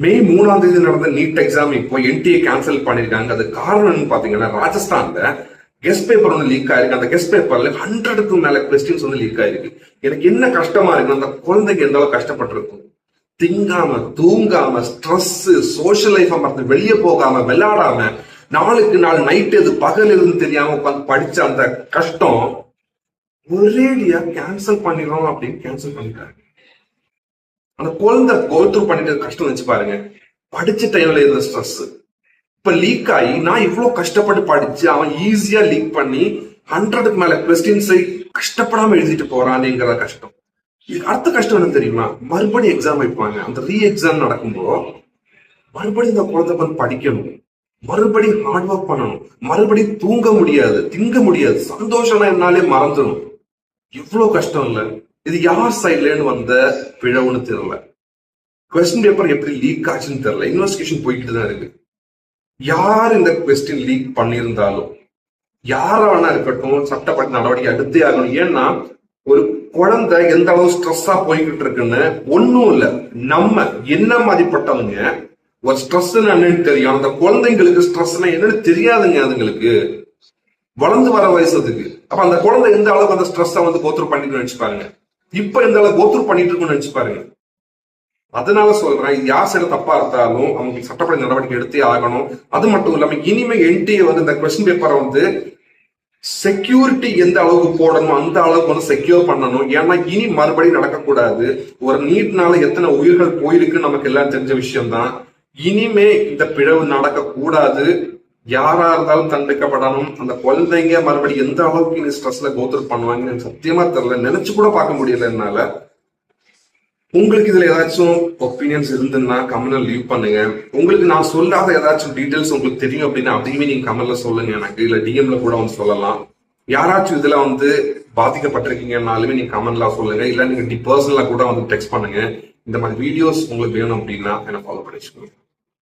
மே 3ஆம் தேதி நடந்த நீட் எக்ஸாம் இப்போ என்டிஏ கேன்சல் பண்ணிருக்காங்க. அது காரணம் பாத்தீங்கன்னா ராஜஸ்தான்ல கெஸ்ட் பேப்பர் வந்து லீக் ஆயிருக்கு. அந்த கெஸ்ட் பேப்பர்ல 100க்கும் மேல கொஸ்டின்ஸ் வந்து லீக் ஆயிருக்கு. எனக்கு என்ன கஷ்டமா இருக்கு, அந்த குழந்தைக்கு எந்த அளவுக்கு கஷ்டப்பட்டிருக்கும். திங்காம தூங்காம ஸ்ட்ரெஸ், சோஷியல் லைஃப் மறந்து வெளியே போகாம விளையாடாம நாளுக்கு நாள் நைட் எது பகல் எதுன்னு தெரியாம உட்காந்து படிச்ச அந்த கஷ்டம் ஒரேடியா கேன்சல் பண்ணிடுறோம் அப்படின்னு கேன்சல் பண்ணிட்டாங்க. அந்த குழந்தை கோத்ரூ பண்ணிட்டு கஷ்டம் வச்சு பாருங்க. படிச்ச டைம்ல இருந்த ஸ்ட்ரெஸ் இப்ப லீக் ஆகி நான் இவ்வளவு கஷ்டப்பட்டு படிச்சு அவன் ஈஸியா லீக் பண்ணி 100க்கு மேல கொஸ்டின்ஸை கஷ்டப்படாம எழுதிட்டு போறான்ங்கிற கஷ்டம். இதுக்கு அடுத்த கஷ்டம் என்ன தெரியுமா, மறுபடியும் எக்ஸாம் வைப்பாங்க. அந்த ரீ எக்ஸாம் நடக்கும்போது மறுபடியும் இந்த குழந்தை வந்து படிக்கணும், மறுபடியும் ஹார்ட் ஒர்க் பண்ணணும், மறுபடியும் தூங்க முடியாது, திங்க முடியாது, சந்தோஷம் என்னாலே மறந்துடும். இவ்வளவு கஷ்டம் இல்ல. இது யார் சைட்லன்னு வந்த பிழவுன்னு தெரியல. கொஸ்டின் பேப்பர் எப்படி லீக் ஆச்சுன்னு தெரியல. இன்வெஸ்டிகேஷன் போய்கிட்டு தான் இருக்கு. யார் இந்த கொஸ்டின் லீக் பண்ணியிருந்தாலும் யாரா வேணா இருக்கட்டும் சட்டப்பட்ட நடவடிக்கை எடுத்தே ஆகணும். ஏன்னா ஒரு குழந்தை எந்த அளவு ஸ்ட்ரெஸ்ஸா போய்கிட்டு இருக்குன்னு ஒன்னும் இல்ல, நம்ம என்ன மாதிரிப்பட்டவங்க ஒரு ஸ்ட்ரெஸ் என்னன்னு தெரியும். அந்த குழந்தைங்களுக்கு ஸ்ட்ரெஸ்னா என்னன்னு தெரியாதுங்க. அதுங்களுக்கு வளர்ந்து வர வயசு அதுக்கு. அப்ப அந்த குழந்தை எந்த அளவுக்கு அந்த ஸ்ட்ரெஸ்ஸை வந்து கோத்ரூ பண்ணிட்டு நினைச்சு பாருங்க. இப்ப எந்த அளவுக்கு கோத்ரூ பண்ணிட்டு இருக்குன்னு நினைச்சு பாருங்க. அதனால சொல்றேன், இது யார் சைடு தப்பா இருந்தாலும் அவங்களுக்கு சட்டப்படி நடவடிக்கை எடுத்தே ஆகணும். அது மட்டும் இல்லாம இனிமே என்டிஏ வந்து இந்த கொஸ்டின் பேப்பரை வந்து செக்யூரிட்டி எந்த அளவுக்கு போடணும் அந்த அளவுக்கு வந்து செக்யூர் பண்ணணும். ஏன்னா இனி மறுபடியும் நடக்கக்கூடாது. ஒரு நீட்னால எத்தனை உயிர்கள் போயிருக்குன்னு நமக்கு எல்லாம் தெரிஞ்ச விஷயம் தான். இனிமே இந்த பிழவு நடக்க கூடாது. யாரா இருந்தாலும் தண்டிக்கப்படணும். அந்த குழந்தைங்க மறுபடியும் எந்த அளவுக்கு இனி ஸ்ட்ரெஸ்ல கோத்ரூ பண்ணுவாங்கன்னு எனக்கு சத்தியமா தெரியல, நினைச்சு கூட பார்க்க முடியல என்னால. உங்களுக்கு இதுல ஏதாச்சும் ஒப்பீனியன்ஸ் இருந்துன்னா கமெண்ட்ல லீவ் பண்ணுங்க. உங்களுக்கு நான் சொல்லாத ஏதாச்சும் டீடைல்ஸ் உங்களுக்கு தெரியும் அப்படின்னா அதையுமே நீங்க கமெண்ட்ல சொல்லுங்க எனக்கு, இல்ல டிஎம்ல கூட வந்து சொல்லலாம். யாராச்சும் இதுல வந்து பாதிக்கப்பட்டிருக்கீங்கன்னாலுமே நீங்க கமெண்ட்ல சொல்லுங்க, இல்ல நீங்க பர்சனலா கூட வந்து டெக்ஸ்ட் பண்ணுங்க. இந்த மாதிரி வீடியோஸ் உங்களுக்கு வேணும் அப்படின்னா என்ன ஃபாலோ பண்ணிச்சுக்கோங்க.